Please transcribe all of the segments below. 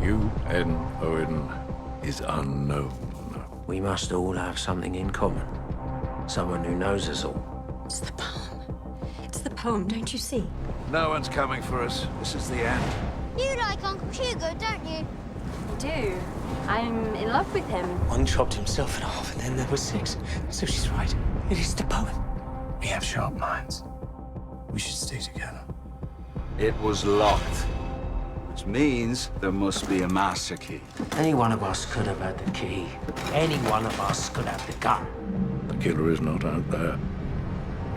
ATTWN is unknown. We must all have something in common. Someone who knows us all. It's the poem. It's the poem, don't you see? No one's coming for us. This is the end. You like Uncle Hugo, don't you? I do. I'm in love with him. One chopped himself in half, and then there were 6. So she's right. It is the poem. We have sharp minds. We should stay together. It was locked, which means there must be a master key. Any one of us could have had the key. Any one of us could have the gun. The killer is not out there.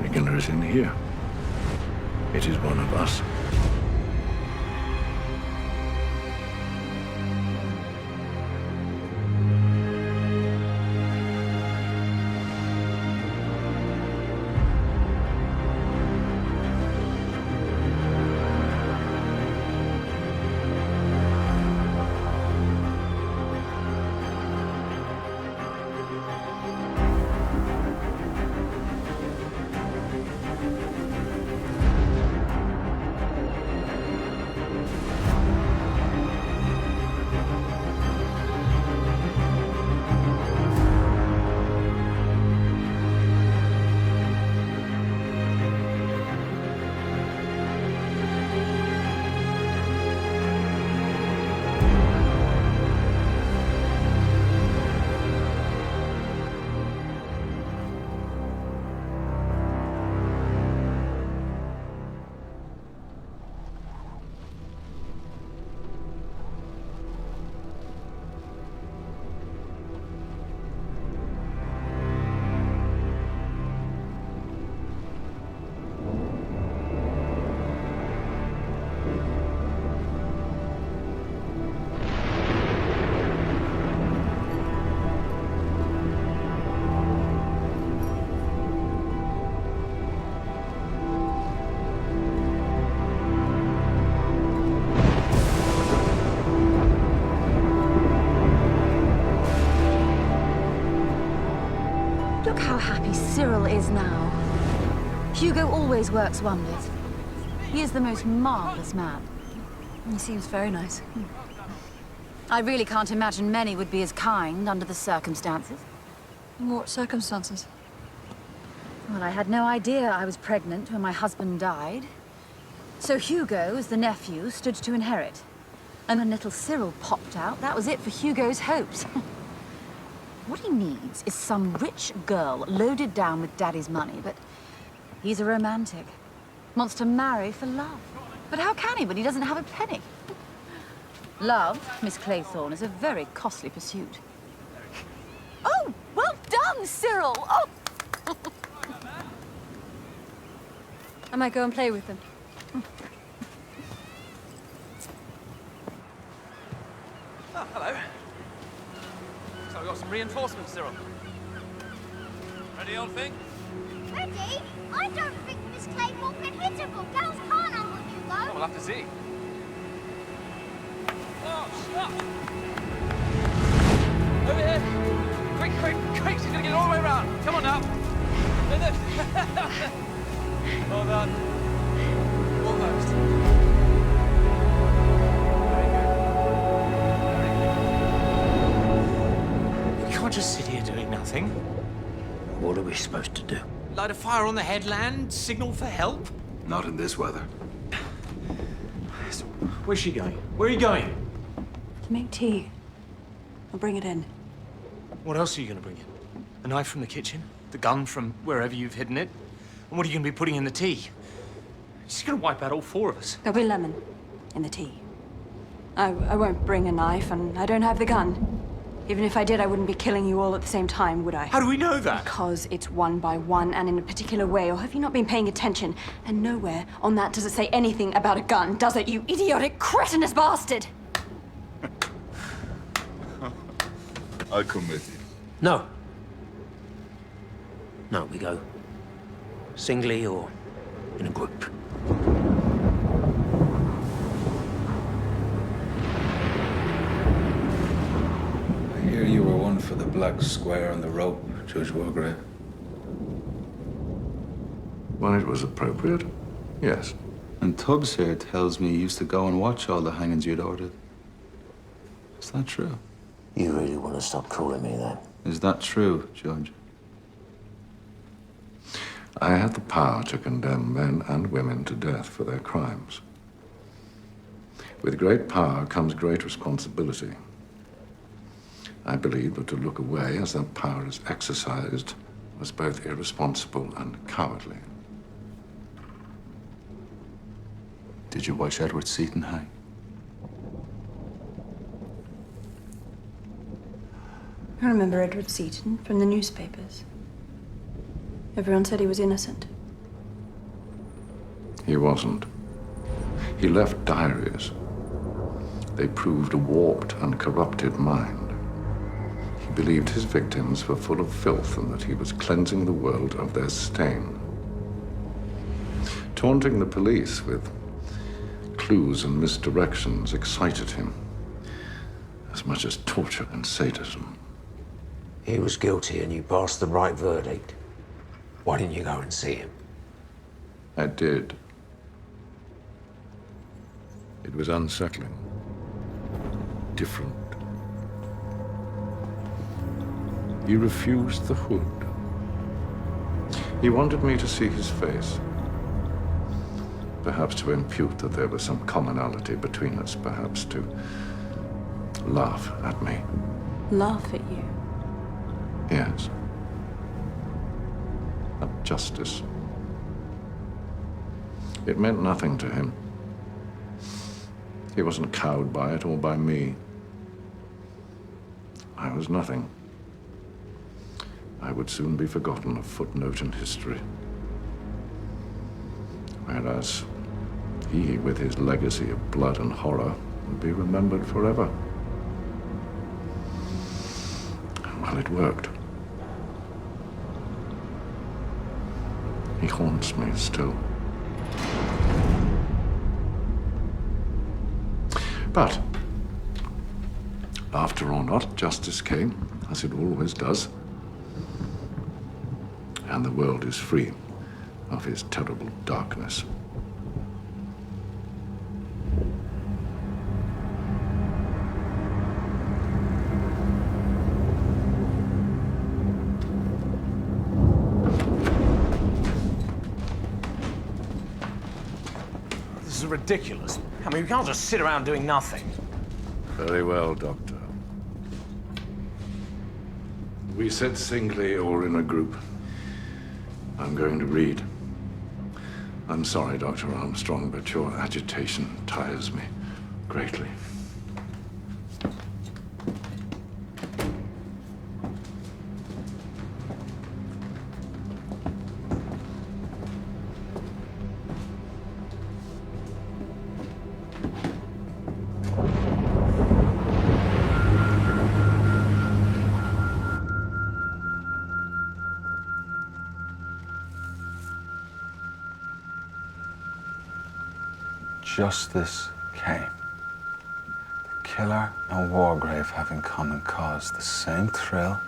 The killer is in here. It is one of us. Look how happy Cyril is now. Hugo always works wonders. He is the most marvelous man. He seems very nice. I really can't imagine many would be as kind under the circumstances. What circumstances? Well, I had no idea I was pregnant when my husband died. So Hugo, as the nephew, stood to inherit. And when little Cyril popped out, that was it for Hugo's hopes. What he needs is some rich girl loaded down with Daddy's money, but he's a romantic. Wants to marry for love. But how can he when he doesn't have a penny? Love, Miss Claythorne, is a very costly pursuit. Oh, well done, Cyril! Oh! I might go and play with them. Oh, hello. So we got some reinforcements, Cyril. Ready, old thing? Ready? I don't think Miss Claythorne can hit a ball. Girls can't, Uncle Hugo. Oh, we'll have to see. Oh, stop! Over here! Quick, quick, quick! She's gonna get all the way around. Come on now. Well done. Almost. We can't just sit here doing nothing. What are we supposed to do? Light a fire on the headland, signal for help? Not in this weather. So, where's she going? Where are you going? To make tea. I'll bring it in. What else are you going to bring in? A knife from the kitchen? The gun from wherever you've hidden it? And what are you going to be putting in the tea? She's going to wipe out all 4 of us. There'll be lemon in the tea. I won't bring a knife, and I don't have the gun. Even if I did, I wouldn't be killing you all at the same time, would I? How do we know that? Because it's one by one and in a particular way, or have you not been paying attention? And nowhere on that does it say anything about a gun, does it, you idiotic, cretinous bastard? I'll come with you. No. No, we go singly or in a group. I hear you were one for the black square on the rope, Judge Wargrave. When it was appropriate, yes. And Tubbs here tells me you used to go and watch all the hangings you'd ordered. Is that true? You really want to stop calling me that? Is that true, Judge? I had the power to condemn men and women to death for their crimes. With great power comes great responsibility. I believe that to look away as that power is exercised was both irresponsible and cowardly. Did you watch Edward Seaton hang? I remember Edward Seaton from the newspapers. Everyone said he was innocent. He wasn't. He left diaries. They proved a warped and corrupted mind. He believed his victims were full of filth and that he was cleansing the world of their stain. Taunting the police with clues and misdirections excited him as much as torture and sadism. He was guilty and you passed the right verdict. Why didn't you go and see him? I did. It was unsettling. Different. He refused the hood. He wanted me to see his face. Perhaps to impute that there was some commonality between us. Perhaps to laugh at me. Laugh at you? Yes. At justice. It meant nothing to him. He wasn't cowed by it or by me. I was nothing. I would soon be forgotten, a footnote in history. Whereas he, with his legacy of blood and horror, would be remembered forever. Well, it worked. He haunts me still. But, after or not, justice came, as it always does. And the world is free of his terrible darkness. This is ridiculous. I mean, we can't just sit around doing nothing. Very well, Doctor. We sit singly or in a group. I'm going to read. I'm sorry, Dr. Armstrong, but your agitation tires me greatly. Justice came. Killer and Wargrave have in common cause the same thrill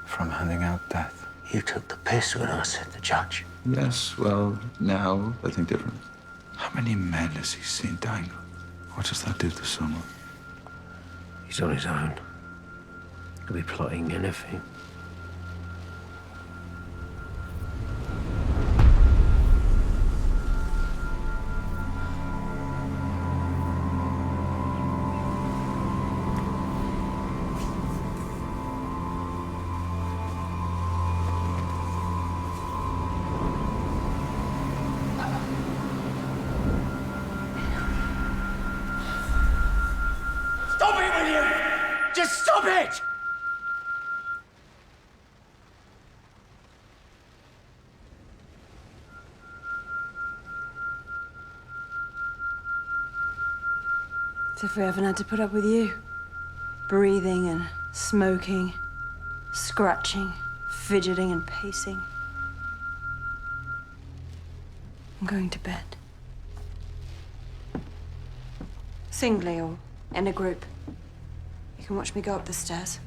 from handing out death. You took the piss when I said the judge. Yes, well, now I think different. How many men has he seen dangle? What does that do to someone? He's on his own. Could be plotting anything. Stop it, will you? Just stop it! As if we haven't had to put up with you. Breathing and smoking, scratching, fidgeting and pacing. I'm going to bed. Singly or in a group. You can watch me go up the stairs.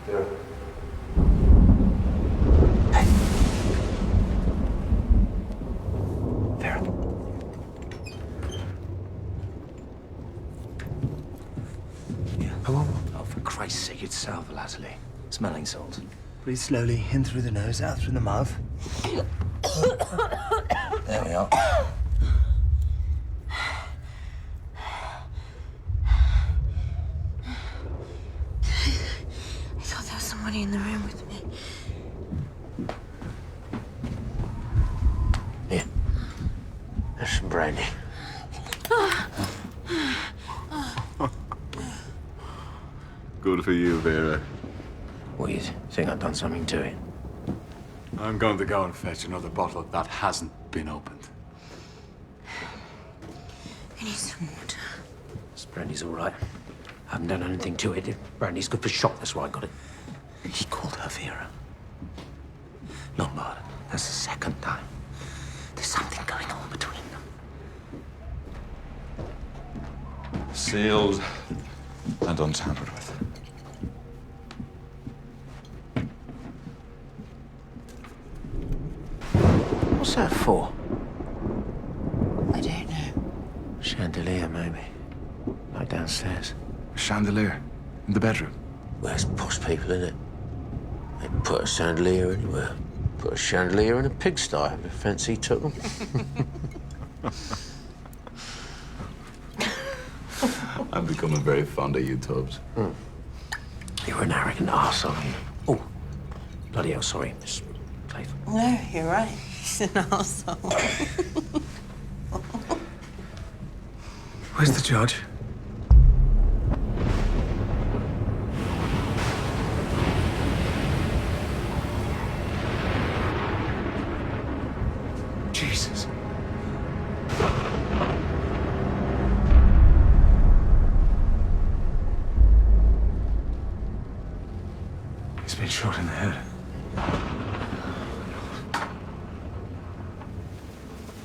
Vera. Hey. Vera. Yeah. Oh, for Christ's sake, it's sal volatile. Smelling salts. Breathe slowly, in through the nose, out through the mouth. There we are. I thought there was somebody in the room with me. Here. There's some brandy. Good for you, Vera. What, you think I've done something to it? I'm going to go and fetch another bottle that hasn't been opened. I need some water. This brandy's all right. I haven't done anything to it. Brandy's good for shock, that's why I got it. He called her Vera. Lombard. That's the second time. There's something going on between them. Sealed and untampered with. What's that for? I don't know. Chandelier, maybe. Like downstairs. A chandelier in the bedroom. Where's posh people in it? They put a chandelier anywhere. Put a chandelier in a pigsty if the fancy took them. I'm becoming very fond of you, Tubbs. You're an arrogant arsehole, aren't you? Oh, bloody hell, sorry, Miss Clayton. No, you're right. He's an arsehole. Where's the judge? Jesus. He's been shot in the head.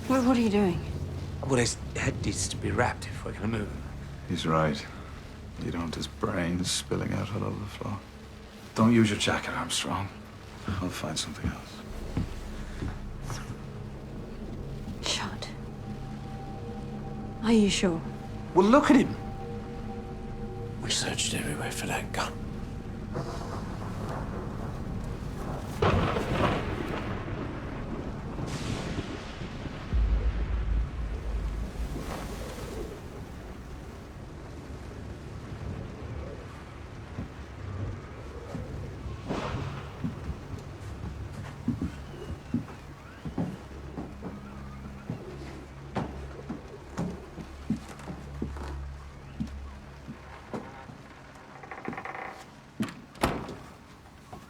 What are you doing? Well, his head needs to be wrapped if we're gonna move him. He's right. You don't want his brains spilling out all over the floor. Don't use your jacket, Armstrong. I'll find something else. Shot. Are you sure? Well, look at him. We searched everywhere for that gun.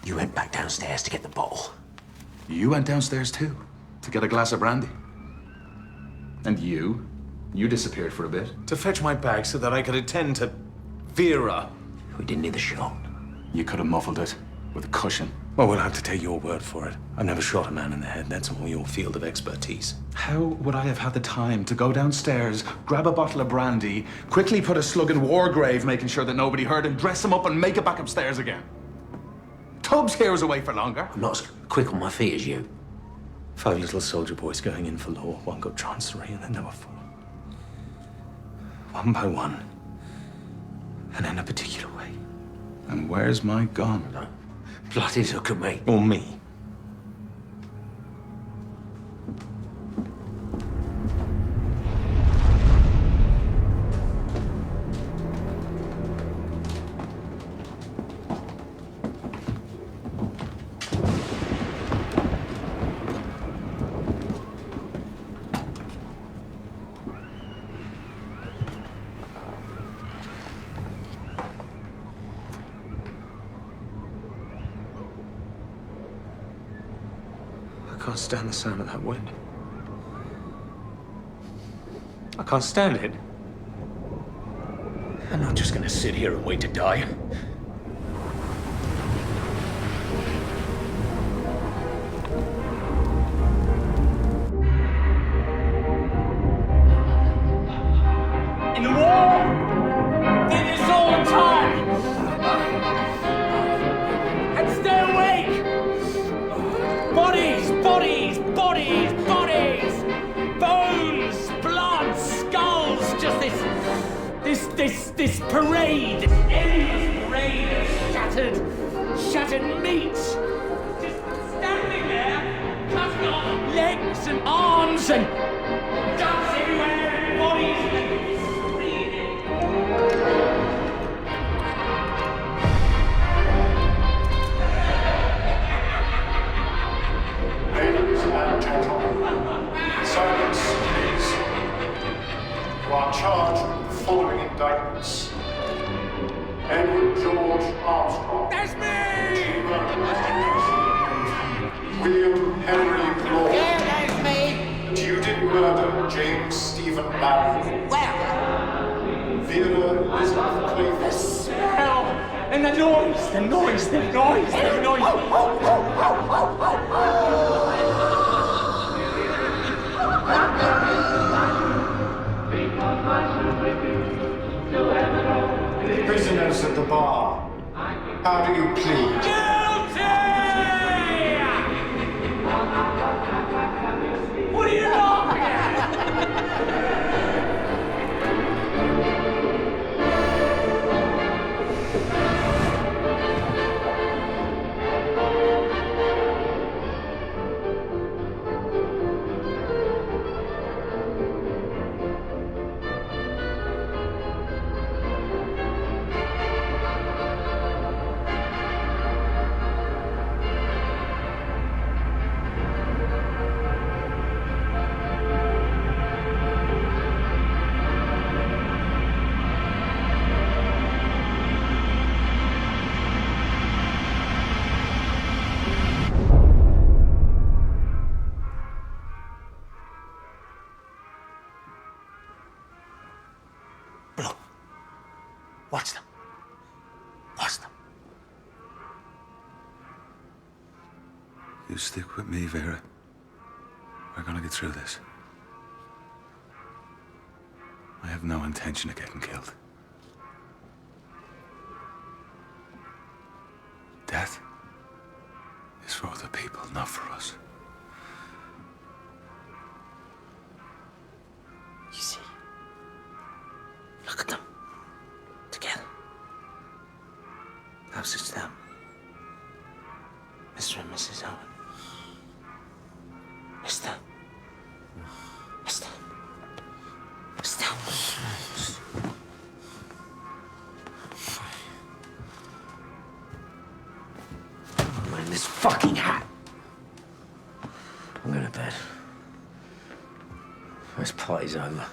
You went back downstairs to get the bottle. You went downstairs too, to get a glass of brandy. And you disappeared for a bit. To fetch my bag so that I could attend to Vera. We didn't need the shot. You could have muffled it with a cushion. Well, we'll have to take your word for it. I've never shot a man in the head. That's all your field of expertise. How would I have had the time to go downstairs, grab a bottle of brandy, quickly put a slug in Wargrave, making sure that nobody heard, and dress him up and make it back upstairs again? Tubbs here was away for longer. I'm not as quick on my feet as you. 5 little soldier boys going in for law. One got chancery and then there were 4. One by one. And in a particular way. And where's my gun? No. Bloody look at me. Or me. I can't stand the sound of that wind. I can't stand it. I'm not just gonna sit here and wait to die. In the war, This parade, this endless parade of shattered meat. Just standing there, cutting off legs and arms and guts everywhere and bodies and screaming. Ladies and gentlemen, silence, please. You are charged with the following indictments. Edward George Armstrong. That's me! William Henry Law. Yeah, that's me. Judith murder James Stephen Barry. Well, Vera Elizabeth Clayton. The smell and the noise. Prisoners at the bar. How do you plead? Guilty! What are you laughing at? Watch them. Watch them. You stick with me, Vera. We're gonna get through this. I have no intention of getting killed. Death is for other people, not for us. you see. Look at them. Together. Perhaps it's them. Mr. and Mrs. Owen. Mr. Mr. I'm wearing this fucking hat. I'm going to bed. This party's over.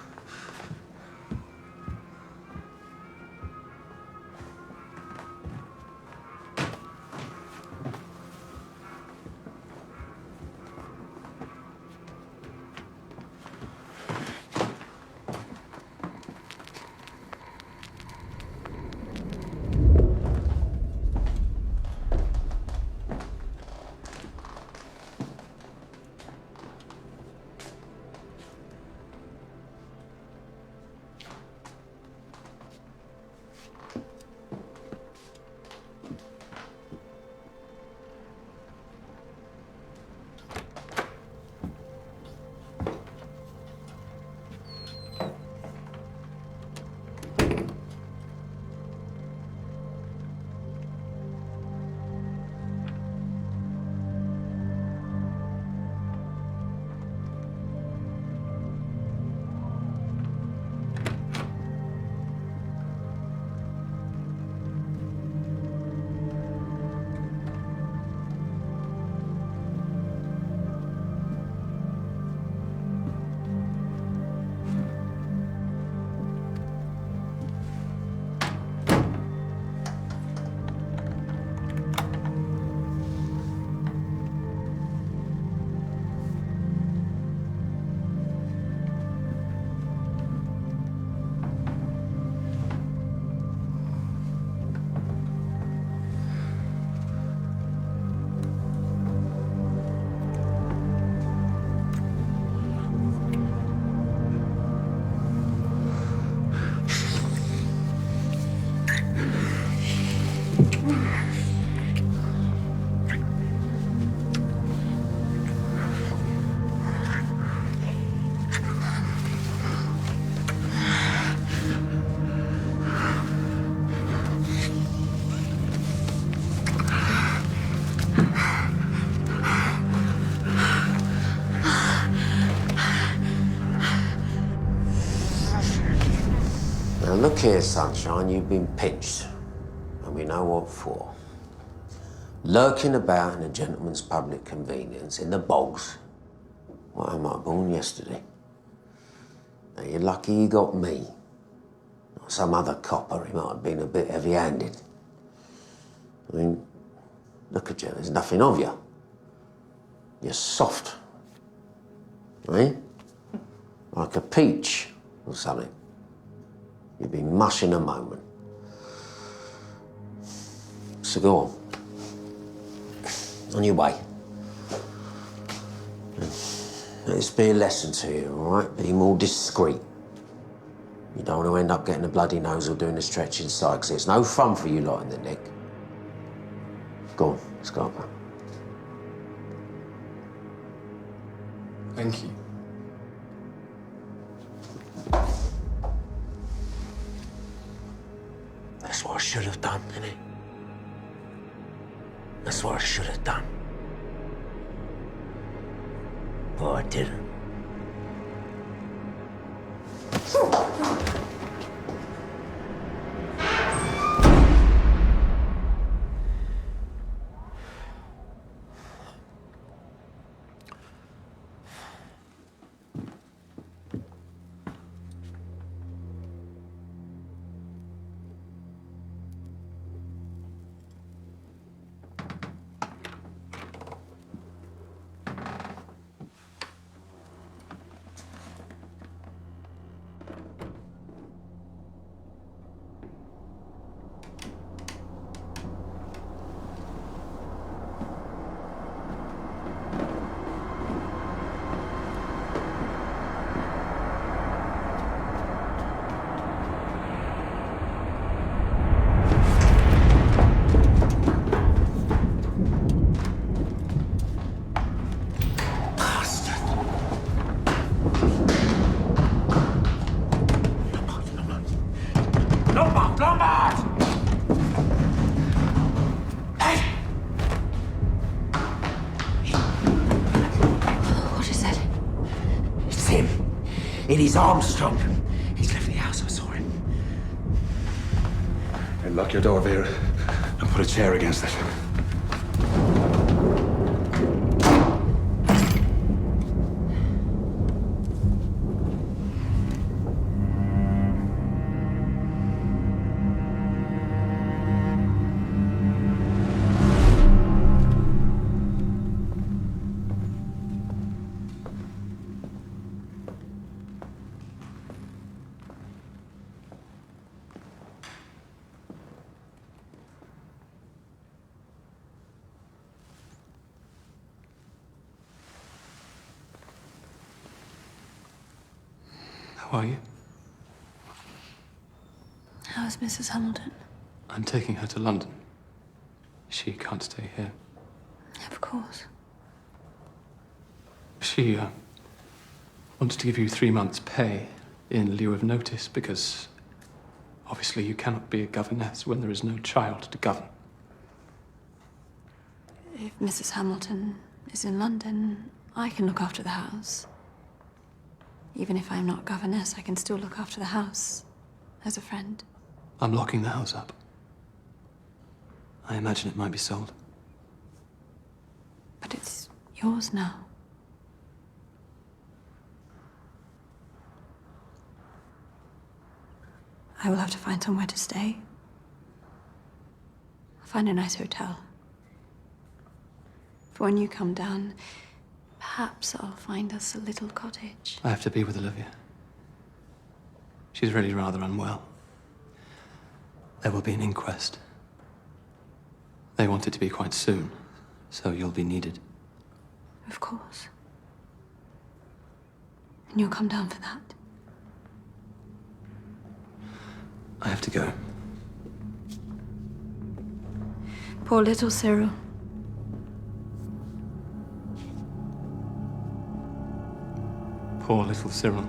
Now look here, Sunshine, you've been pinched, and we know what for. Lurking about in a gentleman's public convenience in the bogs. Why, I might have born yesterday. Now you're lucky you got me. Not some other copper, he might have been a bit heavy-handed. I mean, look at you, there's nothing of you. You're soft. Eh? Like a peach or something. You'd be mush in a moment. So go on. On your way. Let this be a lesson to you, all right? Be more discreet. You don't want to end up getting a bloody nose or doing a stretch inside, because it's no fun for you lot in the neck. Go on, let's go up. Thank you. That's what I should have done, innit? That's what I should have done. But I didn't. It is Armstrong. He's left the house, I saw him. Hey, lock your door, Vera, and put a chair against it. How are you? How is Mrs. Hamilton? I'm taking her to London. She can't stay here. Of course. She wanted to give you 3 months' pay in lieu of notice because obviously you cannot be a governess when there is no child to govern. If Mrs. Hamilton is in London, I can look after the house. Even if I'm not governess, I can still look after the house as a friend. I'm locking the house up. I imagine it might be sold. But it's yours now. I will have to find somewhere to stay. I'll find a nice hotel. For when you come down, perhaps I'll find us a little cottage. I have to be with Olivia. She's really rather unwell. There will be an inquest. They want it to be quite soon, so you'll be needed. Of course. And you'll come down for that. I have to go. Poor little Cyril. Poor little Cyril.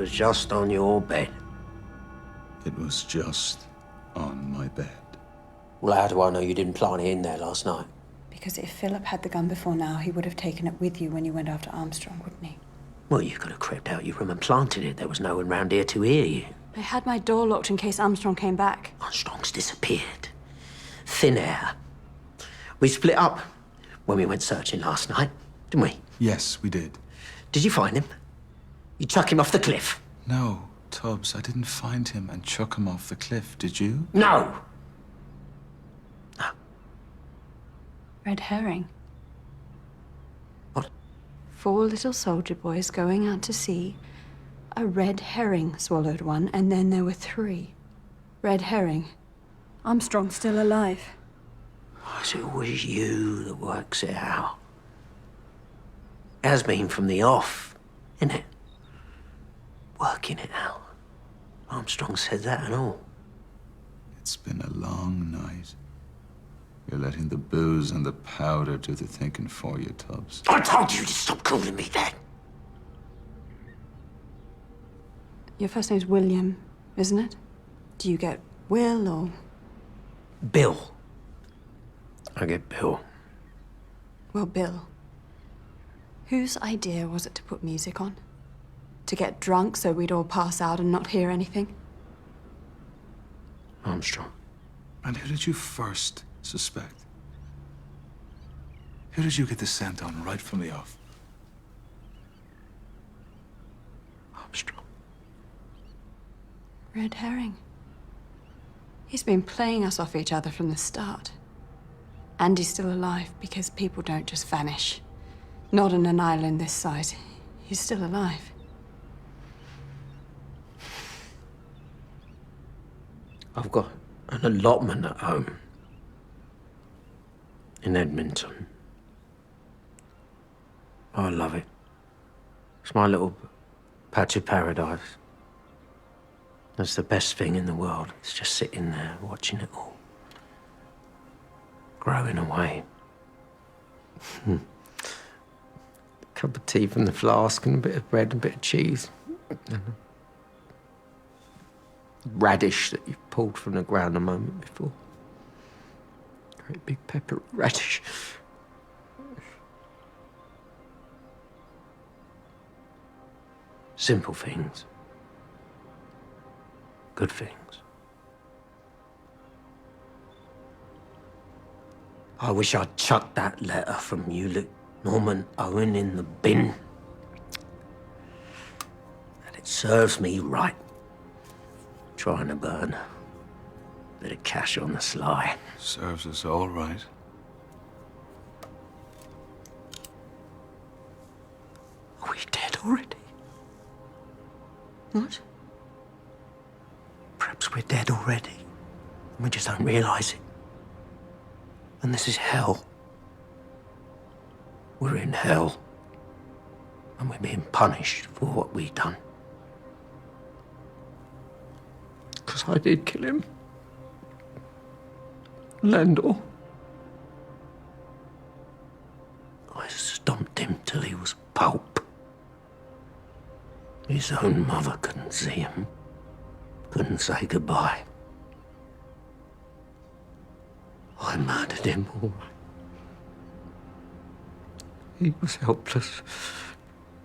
was just on your bed. It was just on my bed. Well, how do I know you didn't plant it in there last night? Because if Philip had the gun before now, he would have taken it with you when you went after Armstrong, wouldn't he? Well, you could have crept out your room and planted it. There was no one round here to hear you. I had my door locked in case Armstrong came back. Armstrong's disappeared. Thin air. We split up when we went searching last night, didn't we? Yes, we did. Did you find him? You chuck him off the cliff? No, Tubbs, I didn't find him and chuck him off the cliff, did you? No! Red herring. What? 4 little soldier boys going out to sea. A red herring swallowed one, and then there were 3. Red herring. Armstrong's still alive. It's always you that works it out. It has been from the off, innit? Working it out. Armstrong said that and all. It's been a long night. You're letting the booze and the powder do the thinking for you, Tubbs. I told you to stop calling me that. Your first name's William, isn't it? Do you get Will or... Bill. I get Bill. Well, Bill. Whose idea was it to put music on? To get drunk so we'd all pass out and not hear anything? Armstrong. And who did you first suspect? Who did you get the scent on right from the off? Armstrong. Red herring. He's been playing us off each other from the start. And he's still alive because people don't just vanish. Not on an island this size. He's still alive. I've got an allotment at home. In Edmonton. I love it. It's my little patch of paradise. That's the best thing in the world. It's just sitting there, watching it all. Growing away. Cup of tea from the flask and a bit of bread and a bit of cheese. And radish that you've pulled from the ground a moment before. Great big pepper radish. Simple things. Good things. I wish I'd chucked that letter from you, Norman Owen, in the bin. And it serves me right. Trying to burn a bit of cash on the sly. Serves us all right. Are we dead already? What? Perhaps we're dead already. And we just don't realise it. And this is hell. We're in hell. And we're being punished for what we've done. Because I did kill him. Landor. I stomped him till he was pulp. His own mother couldn't see him. Couldn't say goodbye. I murdered him, all right. He was helpless.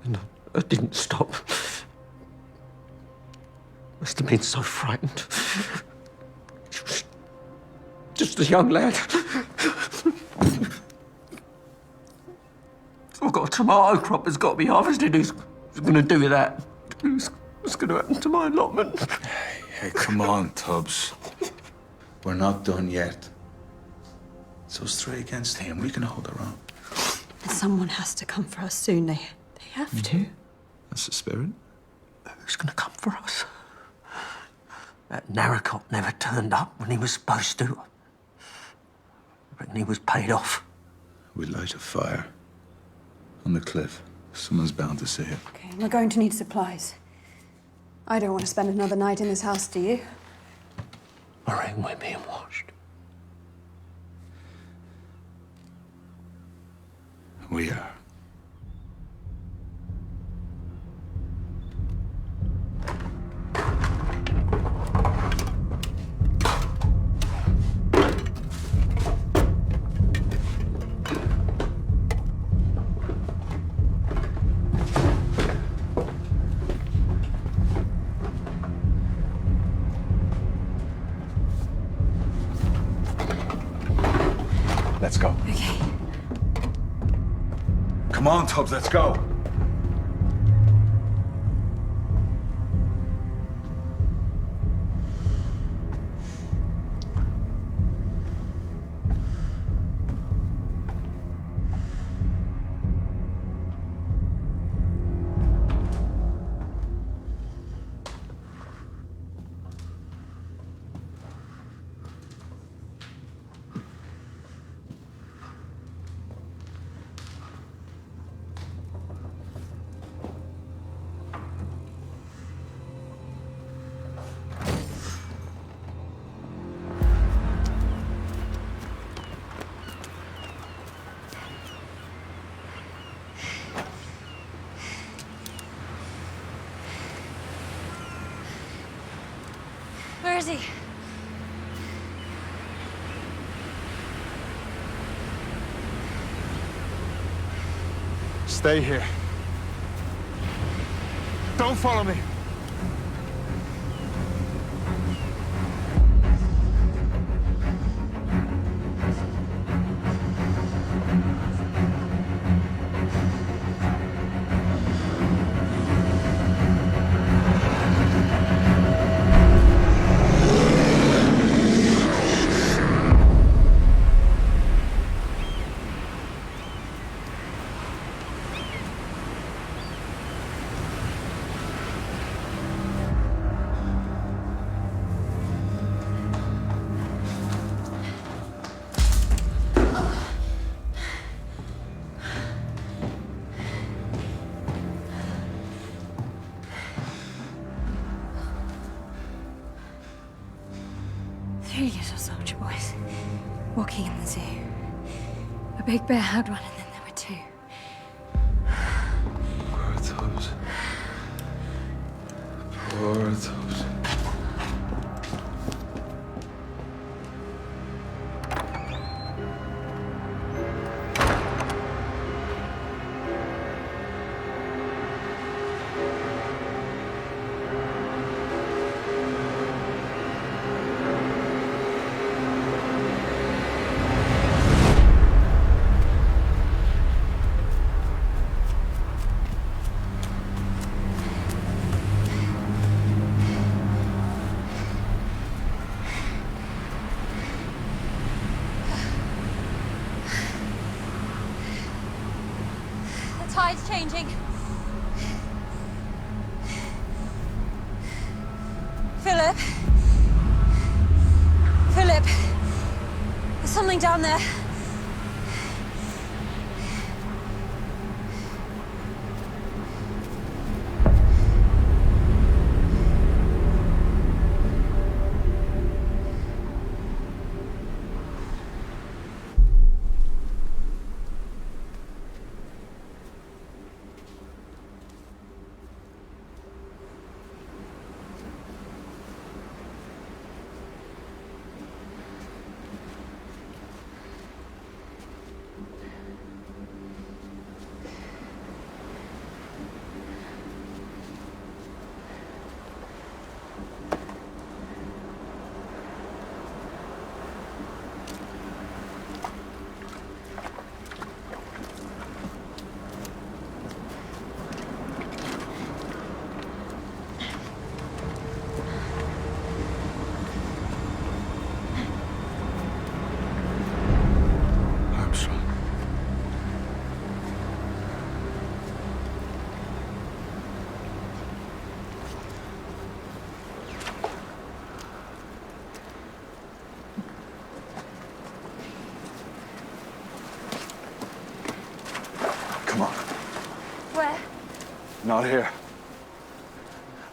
And I didn't stop. Must have been so frightened. He was just a young lad. I've got a tomato crop that's got to be harvested. Who's going to do with that? What's going to happen to my allotment? Hey, come on, Tubbs. We're not done yet. It's those 3 against him. We can hold our own. Someone has to come for us soon. They have to. That's the spirit. Who's going to come for us? That Narracop never turned up when he was supposed to. I reckon he was paid off. We light a fire on the cliff. Someone's bound to see it. Okay, we're going to need supplies. I don't want to spend another night in this house, do you? I reckon we're being watched. We are. Let's go. Okay. Come on, Tubbs, let's go. Where is he? Stay here. Don't follow me. Three little soldier boys walking in the zoo. A big bear had one, and then there were two. Poor Tubbs. Poor Tubbs. The tide's changing. Philip. Philip. There's something down there. Come on. Where? Not here.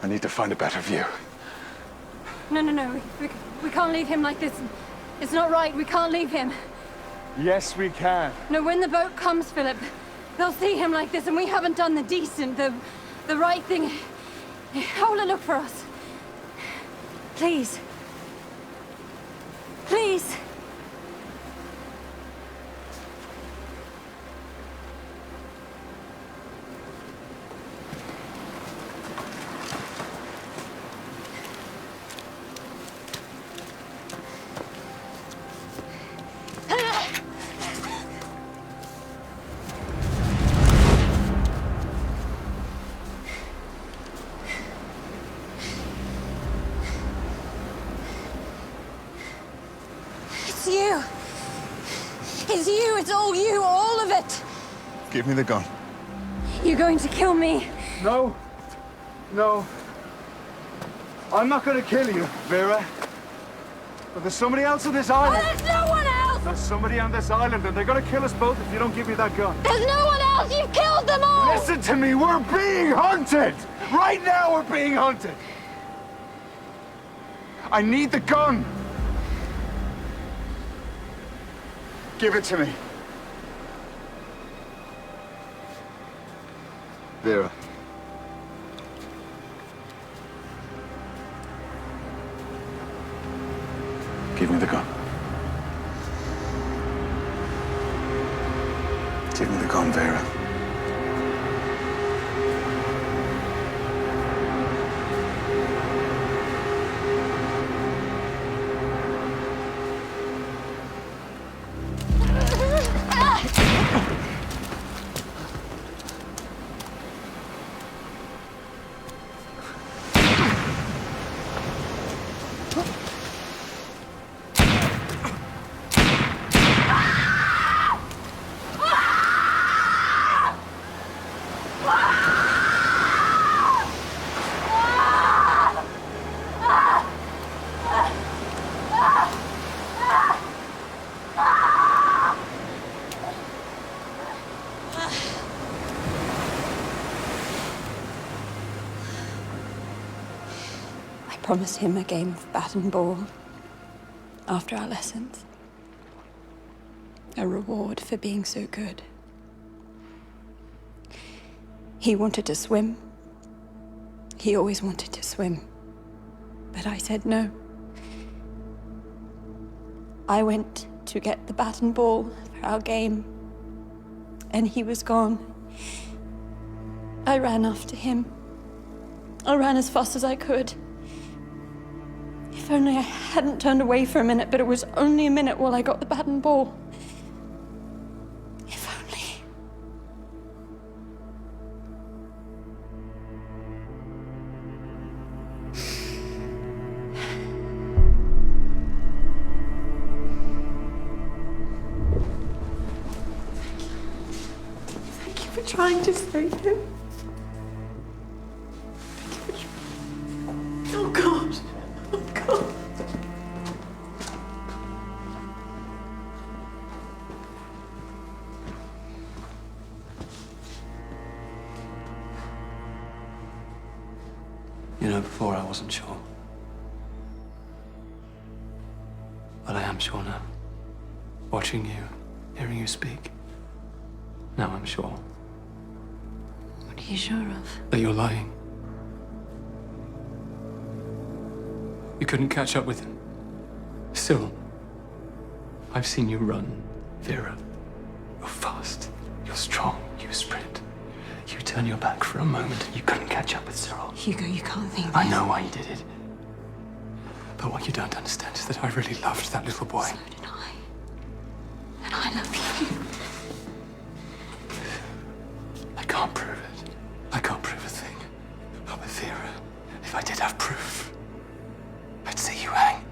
I need to find a better view. No. We can't leave him like this. It's not right. We can't leave him. Yes, we can. No, when the boat comes, Philip, they'll see him like this, and we haven't done the decent, the right thing. How will it look for us? Please. Please. It's you. It's you. It's all you. All of it. Give me the gun. You're going to kill me. No. No. I'm not gonna kill you, Vera. But there's somebody else on this island. Oh, there's no one else! There's somebody on this island, and they're gonna kill us both if you don't give me that gun. There's no one else! You've killed them all! Listen to me, we're being hunted! Right now we're being hunted! I need the gun! Give it to me. Vera. Give me the gun. Give me the gun, Vera. I promised him a game of bat and ball after our lessons. A reward for being so good. He wanted to swim. He always wanted to swim. But I said no. I went to get the bat and ball for our game, and he was gone. I ran after him. I ran as fast as I could. If only I hadn't turned away for a minute, but it was only a minute while I got the bat and ball. If only. Thank you for trying to save him. Oh, God. Oh, God. You know, before I wasn't sure. But I am sure now. Watching you, hearing you speak. Now I'm sure. What are you sure of? That you're lying. You couldn't catch up with him. Still, I've seen you run, Vera. You're fast, you're strong, you sprint. You turn your back for a moment and you couldn't catch up with Cyril. Hugo, you can't think this. I know why you did it. But what you don't understand is that I really loved that little boy. So did I. And I love you. I can't prove it. I can't prove a thing. But with Vera, if I did have proof, I'd see you hang.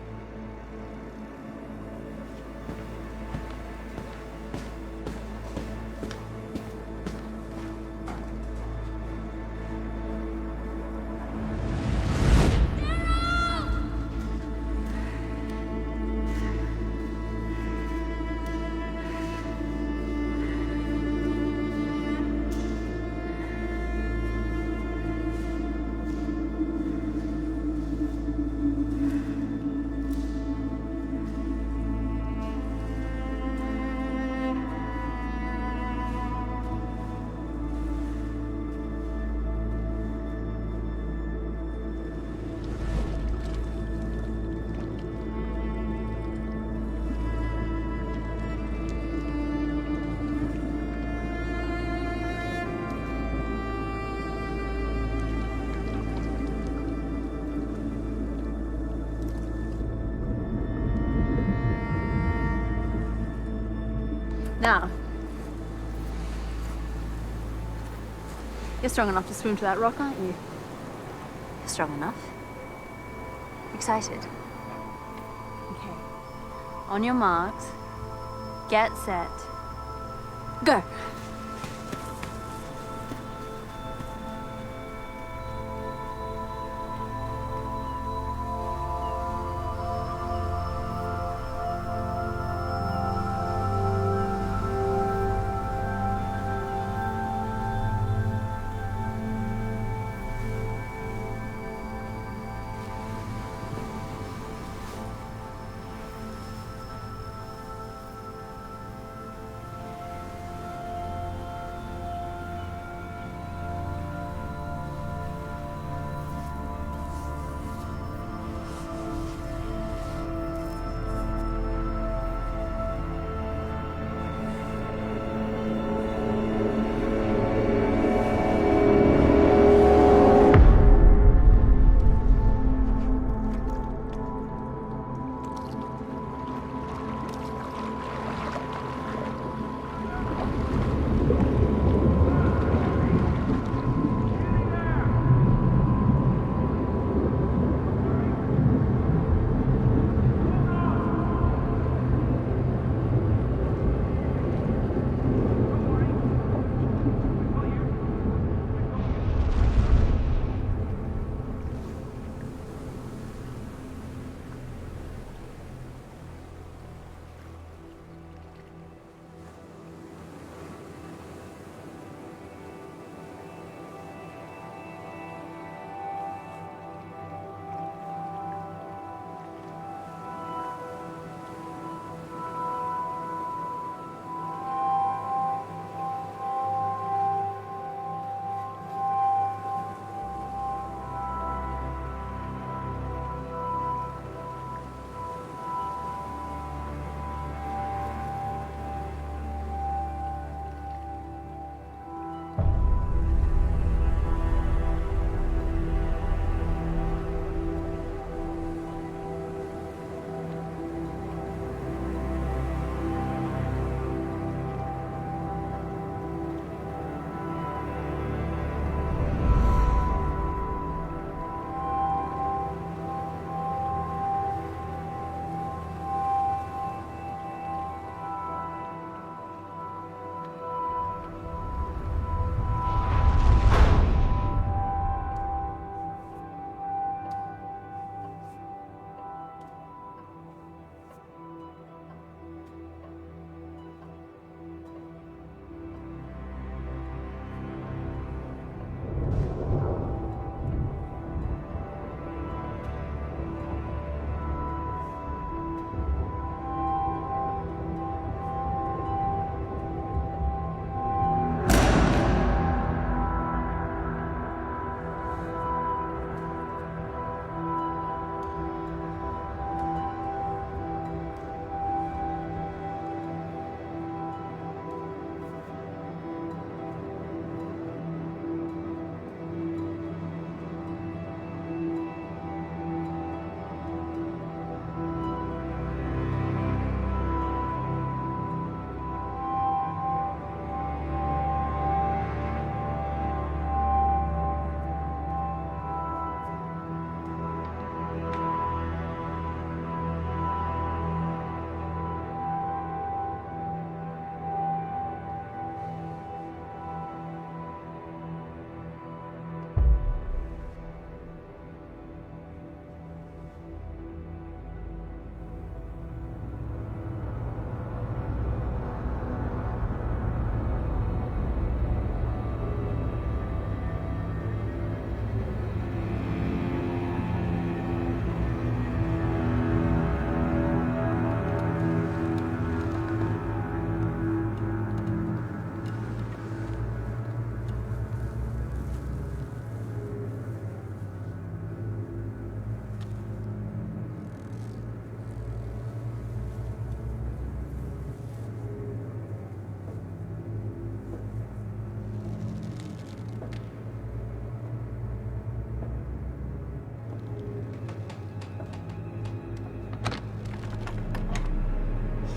Now, you're strong enough to swim to that rock, aren't you? You're strong enough. Excited? Okay. On your marks. Get set. Go.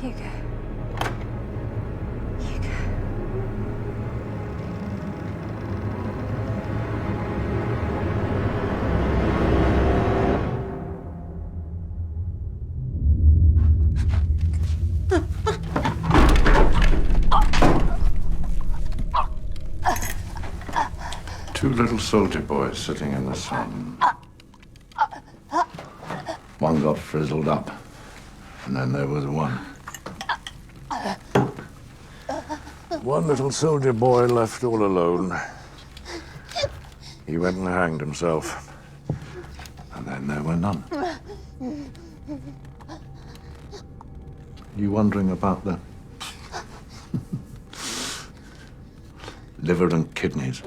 Hugo. little soldier boys sitting in the sun. One got frizzled up, and then there was one. One little soldier boy left all alone. He went and hanged himself. And then there were none. You wondering about the liver and kidneys?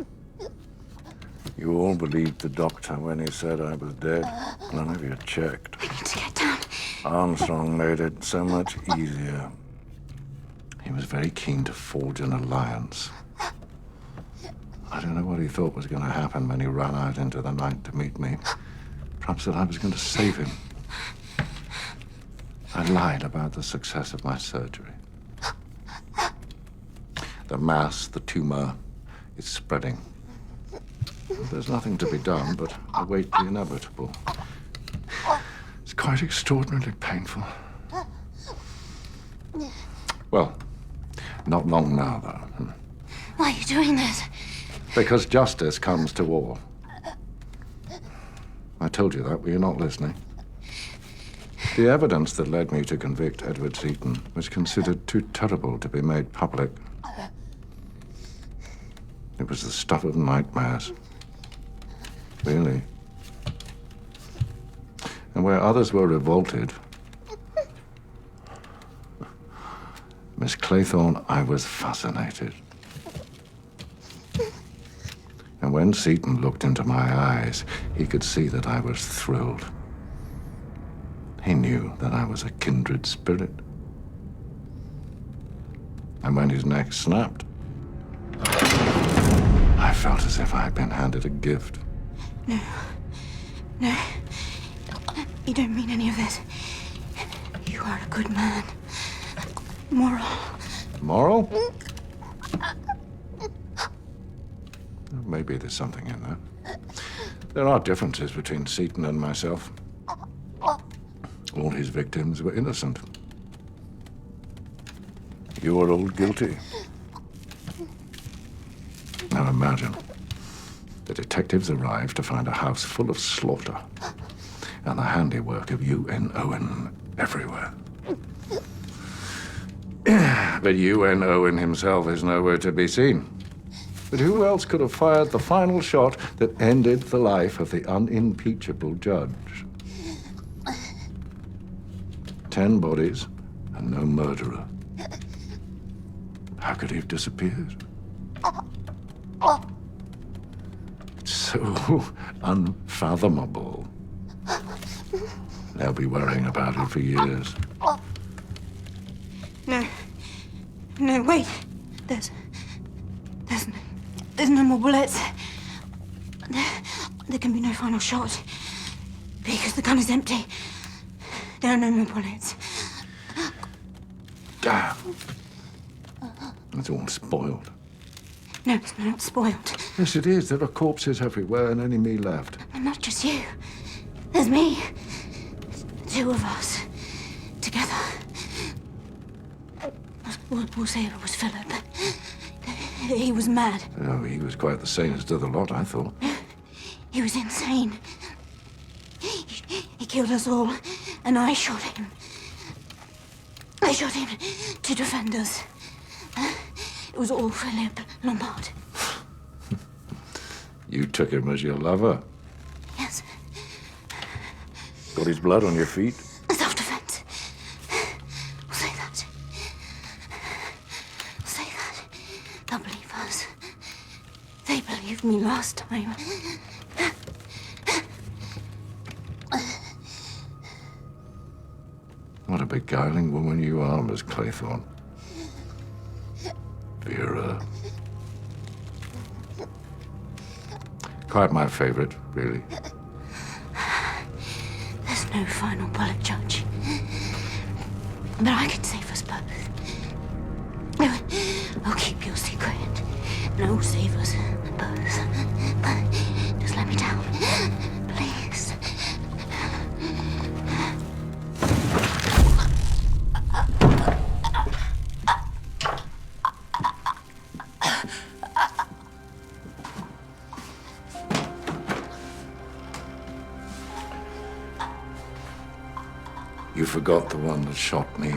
You all believed the doctor when he said I was dead. None of you checked. We need to get down. Armstrong made it so much easier. He was very keen to forge an alliance. I don't know what he thought was going to happen when he ran out into the night to meet me. Perhaps that I was going to save him. I lied about the success of my surgery. The mass, the tumor, is spreading. There's nothing to be done but await the inevitable. It's quite extraordinarily painful. Well, not long now, though. Why are you doing this? Because justice comes to all. I told you that, were you not listening? The evidence that led me to convict Edward Seaton was considered too terrible to be made public. It was the stuff of nightmares. Really. And where others were revolted, Miss Claythorne, I was fascinated. And when Seaton looked into my eyes, he could see that I was thrilled. He knew that I was a kindred spirit. And when his neck snapped, I felt as if I had been handed a gift. No. No. You don't mean any of this. You are a good man. Moral. Moral? Maybe there's something in that. There are differences between Seaton and myself. All his victims were innocent. You were all guilty. Now imagine, the detectives arrived to find a house full of slaughter and the handiwork of UN Owen everywhere. But UN Owen himself is nowhere to be seen. But who else could have fired the final shot that ended the life of the unimpeachable judge? 10 bodies and no murderer. How could he have disappeared? It's so unfathomable. They'll be worrying about it for years. No. No, wait. There's no more bullets. There can be no final shot. Because the gun is empty. There are no more bullets. Damn. It's all spoiled. No, it's not spoiled. Yes, it is. There are corpses everywhere and only me left. And not just you. There's me. The two of us. Together. We'll say it was Philip. He was mad. Oh, he was quite the sanest of the lot, I thought. He was insane. He killed us all, and I shot him. I shot him to defend us. It was all Philip Lombard. You took him as your lover. Yes. Got his blood on your feet? Self-defense. We'll say that. We'll say that. They'll believe us. They believed me last time. What a beguiling woman you are, Miss Claythorne. Vera. Quite my favorite, really. There's no final bullet, Judge. But I can save us both. I'll keep your secret. And I will save us both. Just let me down. Please. You forgot the one that shot me.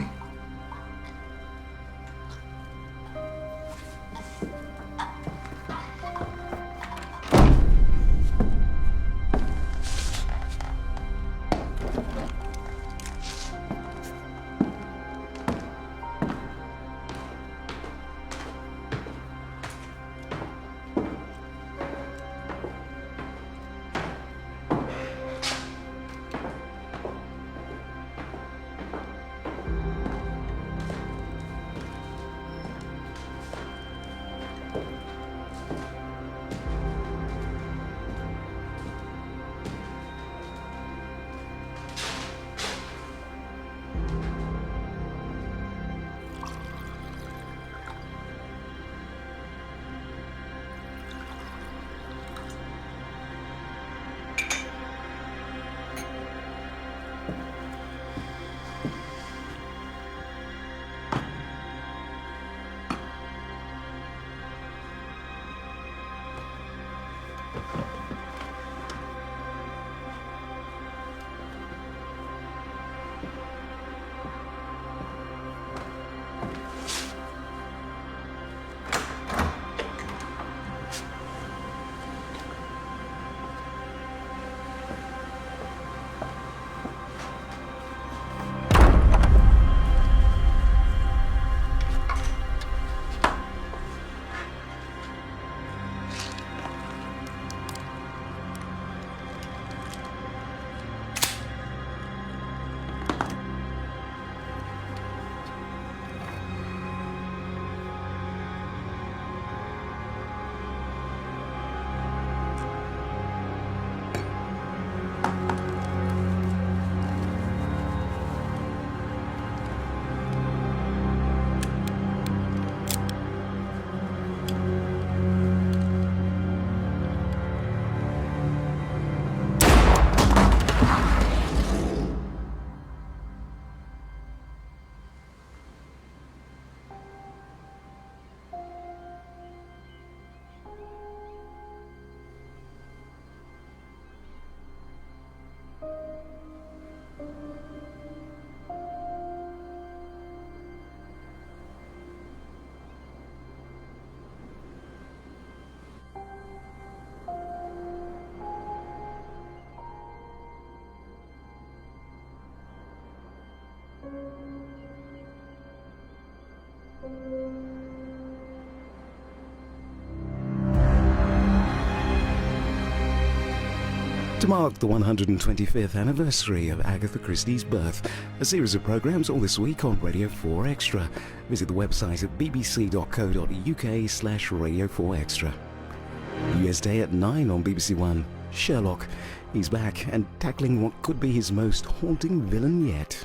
To mark the 125th anniversary of Agatha Christie's birth, a series of programmes all this week on Radio 4 Extra. Visit the website at bbc.co.uk/Radio 4 Extra. US Day at 9 on BBC One. Sherlock. He's back and tackling what could be his most haunting villain yet.